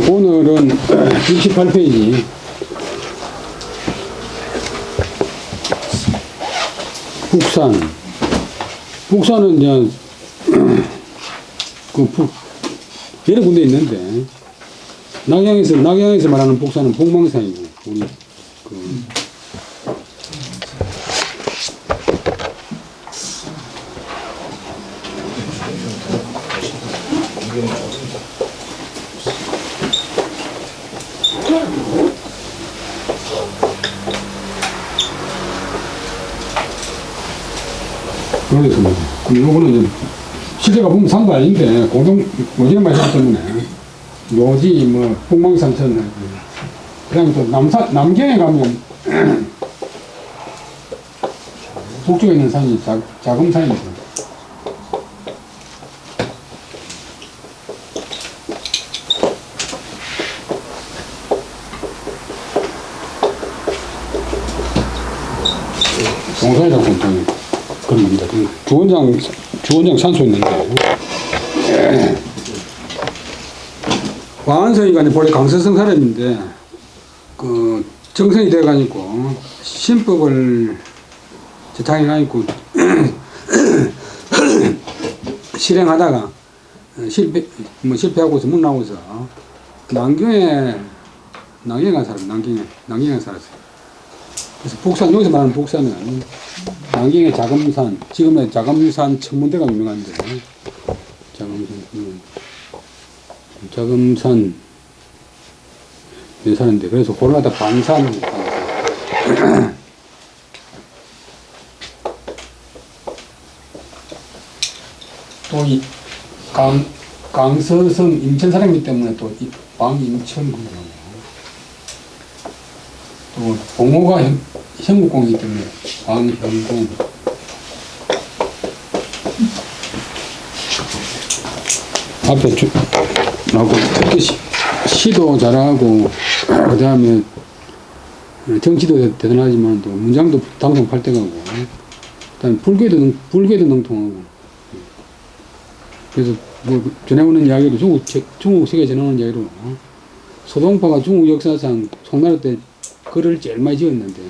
오늘은 68페이지 북산은 이제 여러 군데 있는데 낙양에서 말하는 북산은 북망산이고 우리 그렇습니다. 요거는 이제 시대가 보면 산도 아닌데 오징어 맛이기 때문에 묘지 북망산천 그다음에 또 남경에 가면 북쪽에 있는 산이 자금산입니다. 동산이라고 보면 그런 겁니다. 주원장 산소 있는데 왕한성이가 본래 강서성 사람인데 정성이 돼가지고 신법을 당해가지고 실행하다가 실패하고서 못 나오고서 남경에 살았어요. 그래서 여기서 말하는 북산은 남경의 자금산, 지금의 자금산 천문대가 유명한데, 자금산 사는데, 그래서 고려하다 반산, 또 이 강서성 인천 사람이기 때문에 또 방인천 군이라고. 또 봉호가 현국공이기 때문에 광현공. 앞에 나고 특히 시도 잘하고 그 다음에 정치도 대단하지만 또 문장도 당성 팔대가고 그다음에 불교도 능통하고. 그래서 전해오는 이야기로 중국 세계 전해오는 이야기로 소동파가 중국 역사상 송나라 때 글을 제일 많이 지었는데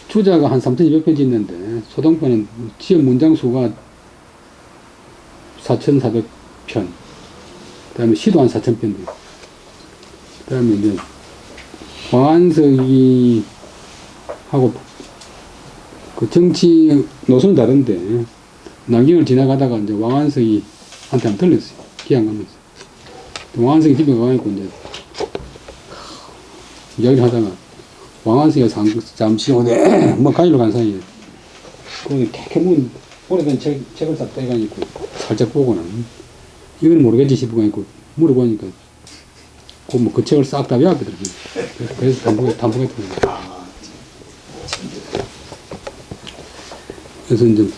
주자가 한 3,200편 짓는데 소동파는 지은 문장 수가 4,400편, 그 다음에 시도 한 4,000편, 그 다음에 이제 왕한석이 하고 그 정치 노선은 다른데 남경을 지나가다가 이제 왕한석이 한테 한번 들렸어요. 기양 가면서. 왕한석이 집에 가가지고 이제 이야기를 하다가 왕한석이가 잠시 오래 가지러 간 사이에 거기 태켜문 오래된 책을 싹 떼가지고 살짝 보고는 이건 모르겠지 싶어가지고 물어보니까 그 책을 싹 다 외웠거든요. 그래서 단복했던 거예요. 그래서 이제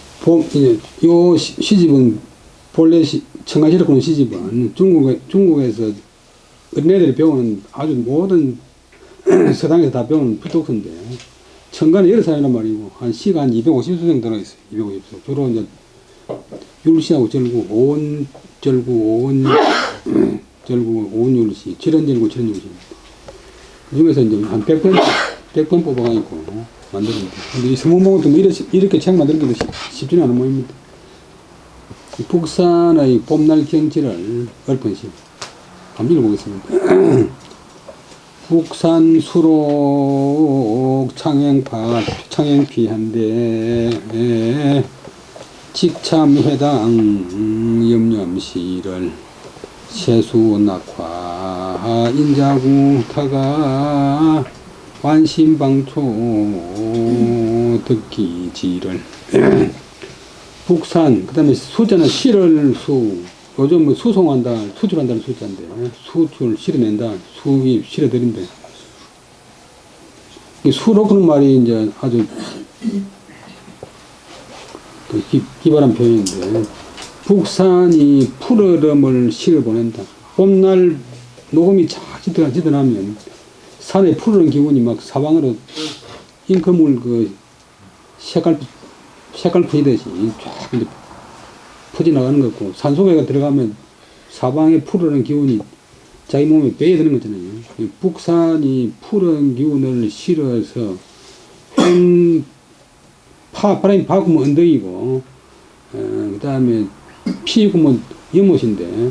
요 시집은 본래 청가시로 보는 시집은 중국에서 어린애들이 배우는 아주 모든 서당에서 다 배우는 푸독서인데 청가는 여러 사람이란 말이고 한 시가 한 250수 정도 들어있어요. 250수. 주로 이제 율시하고 절구, 오온절구, 오온절구, 오온율시, 칠연절구, 칠연율시. 그 중에서 이제 한 100편 뽑아가지고 만들었는데. 근데 이 서문봉은 또 이렇게 책 만드는 게 쉽지는 않은 모임입니다. 북산의 봄날 경치를 읊은 시. 한번 읽어보겠습니다. 북산 수록 창행피한데 직참회당 염염시를 세수낙화 인자구 타가 관심방초 듣기지를 북산 그 다음에 수자는 실을 요즘 수송한다 수출한다는 수자인데 수출 실어낸다 수입 실어드린다. 수로 그런 말이 이제 아주 기발한 표현인데 북산이 푸르름을 실어보낸다. 봄날 녹음이 쫙 짙어나면 산에 푸르른 기운이 막 사방으로 잉크물 그 색깔 색깔 퍼지듯이 쫙 이제 퍼져나가는 것 같고, 산속에 들어가면 사방에 푸르는 기운이 자기 몸에 빼어드는 거잖아요. 북산이 푸른 기운을 실어서 바람이 바꾸면 언덕이고, 그 다음에 피구면 연못인데,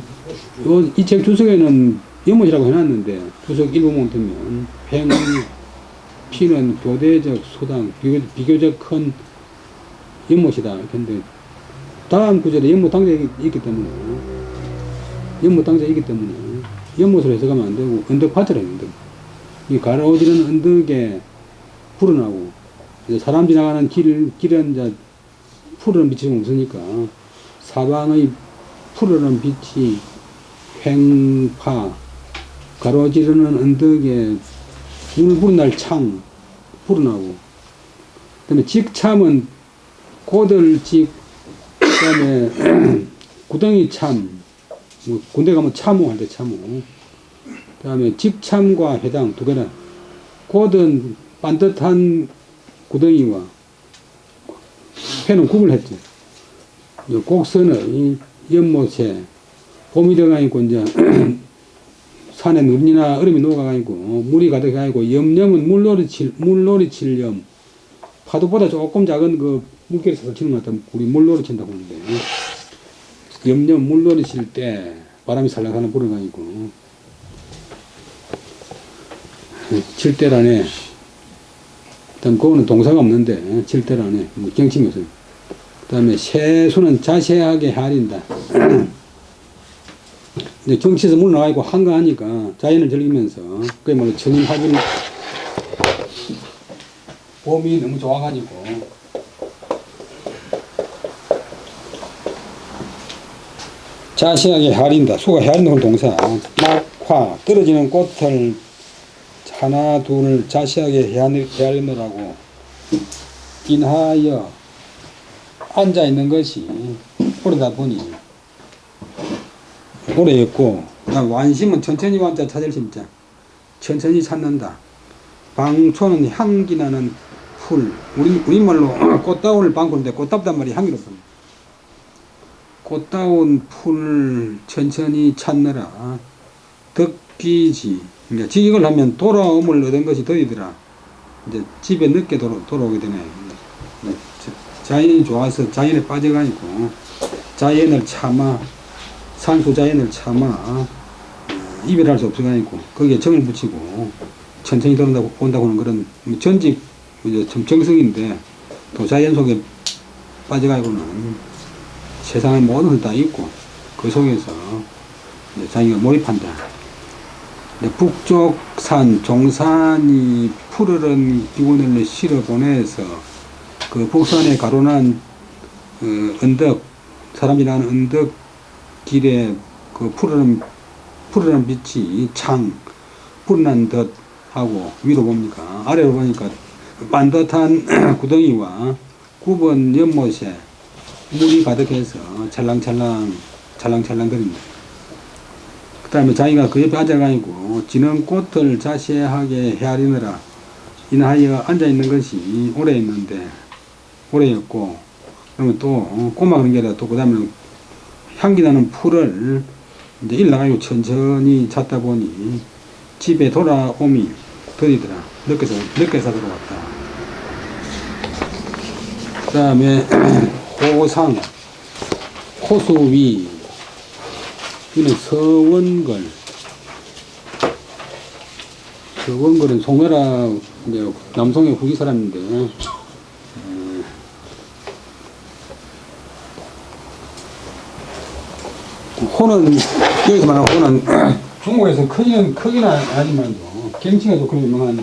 이 책 주석에는 연못이라고 해놨는데, 주석 일부분 보면 피는 교대적 소당, 비교적 큰 연못이다. 근데 다음 구절에 연못 당자가 있기 때문에, 연못으로 해석하면 안 되고 언덕파트라 언덕. 이 가로지르는 언덕에 푸른하고, 사람 지나가는 길은 이제 푸르는 빛이 없으니까 사방의 푸르는 빛이 횡파, 가로지르는 언덕에 눈을 부른 날 창, 푸른하고, 그 다음에 직참은 고들직, 그 다음에 구덩이 참, 뭐 군대 가면 참호 할 때 참호, 그 다음에 직참과 회당 두 개는 고든 반듯한 구덩이와 회는 구분했죠. 곡선의 연못에 봄이 들어가니까 이제 산에 눈이나 얼음이 녹아가지고 물이 가득해가지고, 염염은 물놀이 칠 염, 파도보다 조금 작은 그 물결이 사서 치는 것 같다. 우리 물놀이 친다고 하는데, 염염 물놀이 칠 때 바람이 살랑살랑 불어가지고 칠 때라네. 일단 그거는 동사가 없는데 칠 때라네. 경치면서. 그 다음에 세수는 자세하게 헤아린다. 이제 경치에서 물 나가고 한가하니까 자연을 즐기면서, 그야말로 천인합일, 봄이 너무 좋아가지고 자세하게 헤아린다. 수가 헤아린다 건 동사. 낙화, 떨어지는 꽃을 하나 둘 자세하게 헤아리느라고, 인하여 앉아 있는 것이 오래다 보니 오래였고, 완심은 천천히 완자 찾을 심자, 천천히 찾는다. 방초는 향기 나는 풀, 우리말로 꽃다운을 방구인데 꽃다운단 말이 향기롭습니다. 꽃다운 풀 천천히 찾느라 덕기지. 그러니까 직역을 하면 돌아옴을 얻은 것이 덕이더라. 이제 집에 늦게 돌아오게 되네. 자연이 좋아서 자연에 빠져가지고 자연을 참아, 산소 자연을 참아 이별할 수 없어가지고 거기에 정을 붙이고 천천히 온다고 하는 그런 전직 참 정성인데, 또 자연 속에 빠져가지고는 세상의 모든 것을 다 있고 그 속에서 자기가 몰입한다. 북쪽 산, 종산이 푸르른 기운을 실어 보내서 그 북산에 가로난 언덕, 사람이 나는 언덕 길에 그 푸르른 빛이 창, 푸른한 듯 하고, 위로 봅니까? 아래로 보니까 반듯한 구덩이와 굽은 연못에 물이 가득해서 찰랑찰랑 거립니다. 그 다음에 자기가 그 옆에 앉아가지고 지는 꽃을 자세하게 헤아리느라 인하여 앉아있는 것이 오래였고, 그러면 또 꼬마 그런 게 아니라 또 그 다음에 향기 나는 풀을 이제 일나가지고 천천히 찾다 보니 집에 돌아옴이 더디더라. 늦게서 들어왔다. 그 다음에 호상, 호수위, 이는 서원걸은 송나라 이제 남송의 후기 사람인데, 호는, 여기서 말하는 호는 중국에서 크기는 아니만도 경치가 좋고 유명한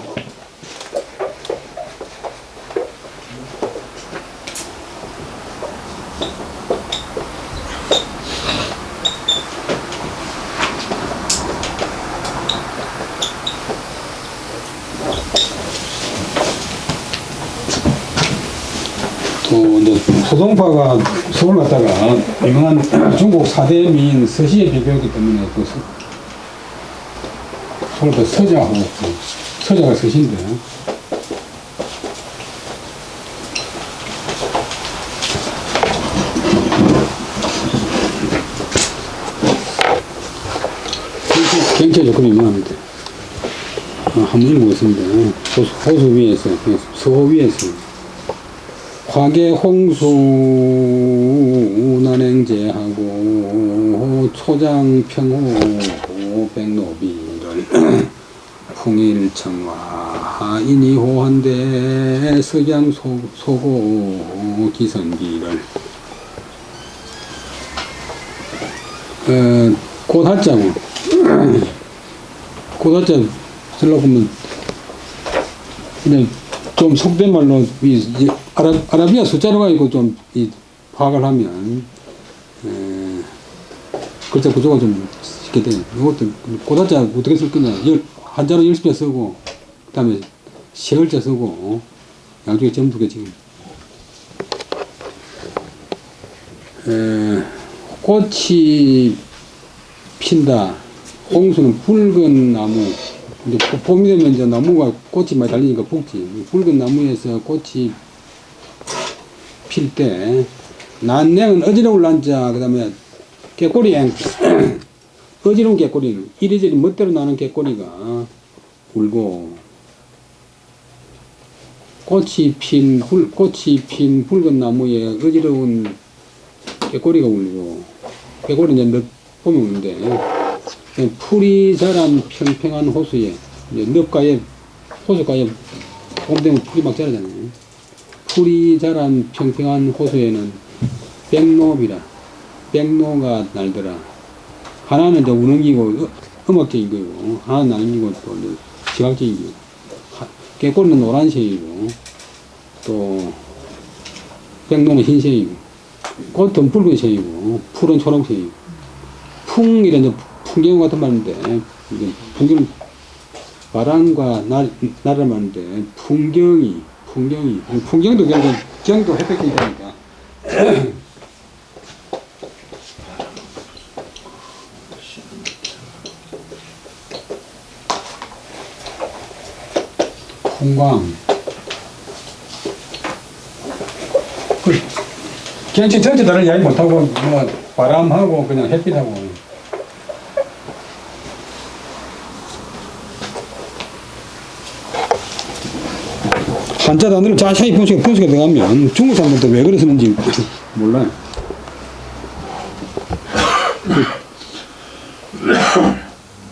또 이제 소동파가 서울 갔다가 유명한 중국 4대 미인 서시에 비교했기 때문에 그 서울파 서자가 서시인데, 전체적 그림은 한번 읽어보겠습니다. 호수 위에서, 서호 위에서. 화계 홍수 난행제하고 초장 평호 백노비를 풍일청화 인이호한대 석양 소고 기선기를 고다자고 고다자 들어보면 그냥 좀 속된 말로 아라비아 숫자로 가지고 좀 파악을 하면 글자 구조가 좀 쉽게 돼요. 이것도 고다자 어떻게 쓸 거냐, 한자로 10자 쓰고 그 다음에 세 글자 쓰고 양쪽에 점 2개 지금 꽃이 핀다. 홍수는 붉은 나무. 이제 봄이 되면 이제 나무가 꽃이 많이 달리니까 붉지. 붉은 나무에서 꽃이 필 때, 난냉은 어지러울 난자, 그 다음에 개꼬리행. 어지러운 개꼬리. 이리저리 멋대로 나는 개꼬리가 울고, 꽃이 핀 붉은 나무에 어지러운 개꼬리가 울고, 개꼬리 이제 보면 오는데, 풀이 자란 평평한 호수에, 늪가에, 호수가에, 봄 되면 풀이 막 자라잖아요. 풀이 자란 평평한 호수에는 백로비라, 백로가 날더라. 하나는 이제 운흥이고, 음악적인 거고, 하나는 나는이고, 또 지각적인 거고. 개꼬리는 노란색이고, 또, 백로는 흰색이고, 꽃은 붉은색이고, 풀은 초록색이고, 풍이란 이제 풍경 같은 말인데, 이제 풍경, 바람과 나를 말인데, 풍경도 결국 경도 햇볕이 되니까. 풍광. 경치 전체 다를 이야기 못하고, 뭐, 바람하고, 그냥 햇빛하고. 한자 단어를 자세히 분석에 들어가면 중국 사람들도 왜 그래 쓰는지 몰라요.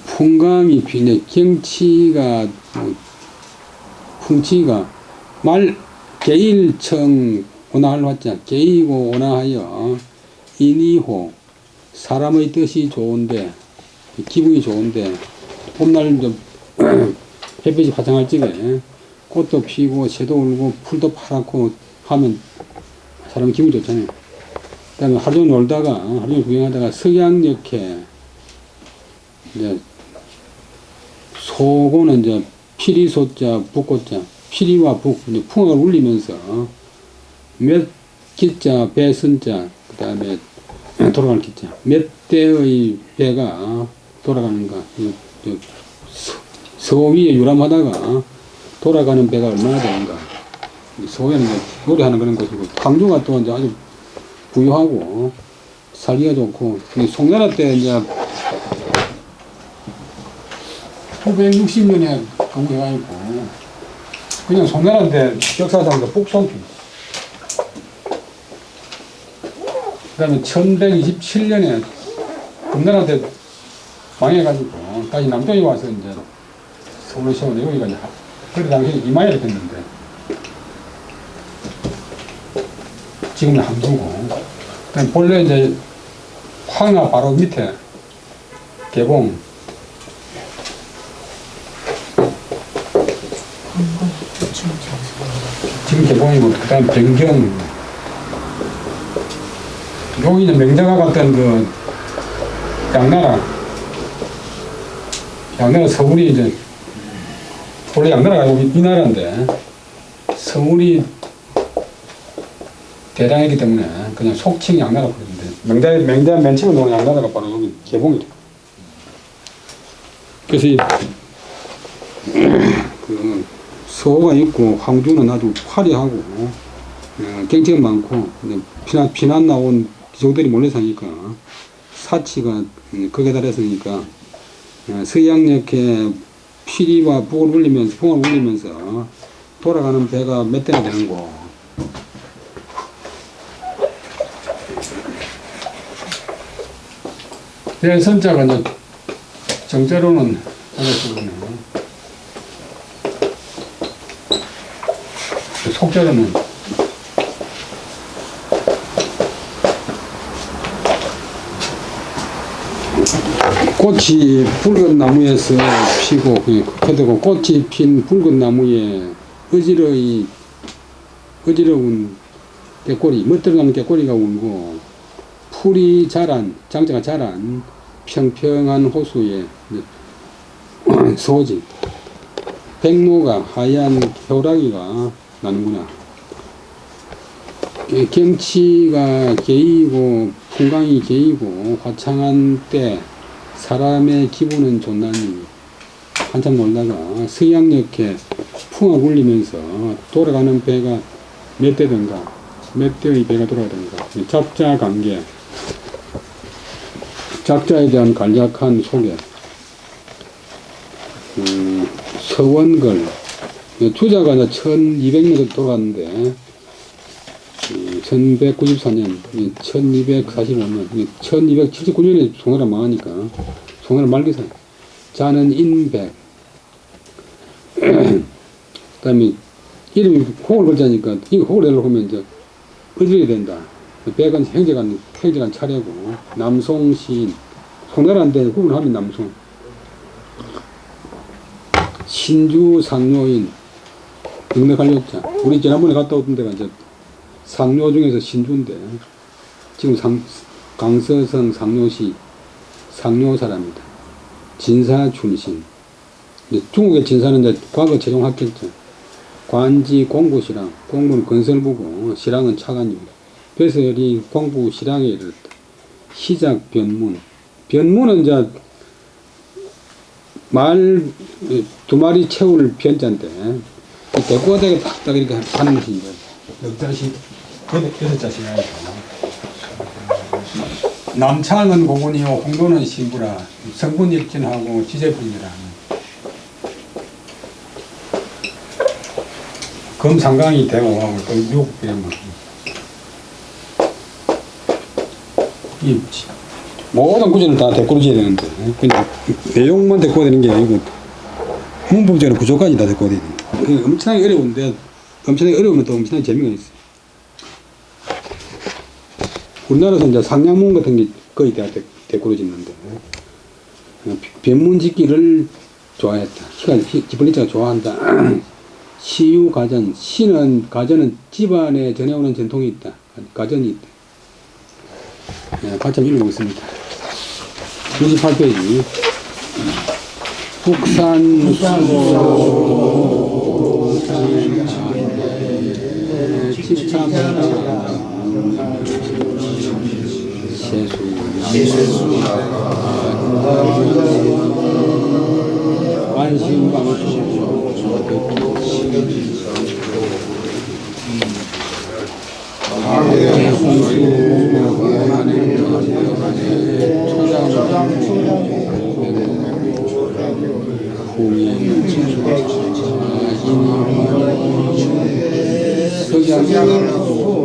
풍광이 피네, 경치가, 풍치가, 개일청, 온화를 왔자, 개이고 온화하여, 인이호, 사람의 뜻이 좋은데, 기분이 좋은데, 봄날 좀, 햇빛이 화창할 적에, 꽃도 피고, 새도 울고, 풀도 파랗고 하면 사람 기분 좋잖아요. 그 다음에 하루 종일 놀다가, 하루 종일 구경하다가 석양역에, 이제, 소고는 이제 피리소자, 북고자, 피리와 북, 이제 풍악을 울리면서, 몇 기자, 배선자, 그 다음에 돌아가는 기자, 몇 대의 배가 돌아가는가, 서 위에 유람하다가 돌아가는 배가 얼마나 되는가. 서해는 노래하는 그런 곳이고, 광주가 또 이제 아주 부유하고, 살기가 좋고, 송나라 때 이제 960년에 건국해가지고, 그냥 송나라 때 역사상도 북송기. 그 다음에 1127년에 금나라 때 망해가지고, 다시 남쪽에 와서 이제 서울에 세워서 여기가 이제 그때 당시에 이마에를 했는데, 지금은 함부고, 본래 이제 황하 바로 밑에 개봉, 지금 개봉이고, 그 다음 변경, 여기 이제 맹자가 갔던 그 양나라 서울이 이제, 원래 양나라가 아니고 이 나라인데, 서울이 대량이기 때문에 그냥 속칭 양나라 부르는데, 맹자 맨 처음에 놓은 양나라가 바로 여기 개봉이 돼. 그래서 그 서호가 있고, 황주는 아주 화려하고, 경치가 많고, 피난 나온 기종들이 몰려 사니까, 사치가 극에 달했으니까, 서양역에 피리와 풍을 울리면서 돌아가는 배가 몇 대나 되는 거. 배 선자가 이제 정자로는 속자로는 꽃이 붉은 나무에서 피고 그되고 꽃이 핀 붉은 나무에 어지러운 개꼬리 멋들어가는 개꼬리가 울고 풀이 자란 장자가 자란 평평한 호수에 소진 백로가 하얀 겨울아기가 나는구나. 경치가 개이고 풍광이 개이고 화창한 때 사람의 기분은 좋나니 한참 놀다가 서양역에 풍악 울리면서 돌아가는 배가 몇 대든가 몇 대의 배가 돌아가든가 작자 관계 작자에 대한 간략한 소개 서원걸 주자가 1200년 돌아갔는데 1194년, 1245년, 1279년에 송나라 망하니까 송나라 말기사 자는 인백 그 다음에 이름이 혹을 걸자니까 이 혹을 내려고 하면 이제 어디게 된다. 백은 행제간 차례고 남송 시인 송나라한테 혹을 하면 남송 신주 상료인 영맥관료자 우리 지난번에 갔다 오던 데가 이제 상료 중에서 신주인데 지금 강서성 상료시 상료 사람입니다. 진사 출신. 중국의 진사는 이제 과거 최종 합격자. 관지 공부시랑 공부는 건설부고 시랑은 차관입니다. 그래서 이 공부 시랑에 이르렀다. 시작 변문. 변문은 이제 말 두 마리 채울 변자인데 대꾸하다가 딱 이렇게 하는 것이 이제 여섯 자씩 하니까 남창은 고군이요 홍도는 신부라 성분 일진하고 지제분이라 금상강이 되고 금육 이런 이 모든 구조는 다 대꾸로 지어야 되는데 그냥 내용만 대꾸가 되는 게 아니고 문법적으로 구조까지 다 대꾸가 되는 거예요. 엄청나게 어려운데 엄청나게 어려우면 또 엄청나게 재미가 있어요. 우리나라에서 이제 상냥문 같은 게 거의 다 대꾸로 짓는데 변문 짓기를 좋아했다. 기블리자가 좋아한다. 시유 가전 가전은 집안에 전해오는 전통이 있다. 가전이 있다. 네, 같이 한번 읽어보겠습니다. 28페이지 북산 서양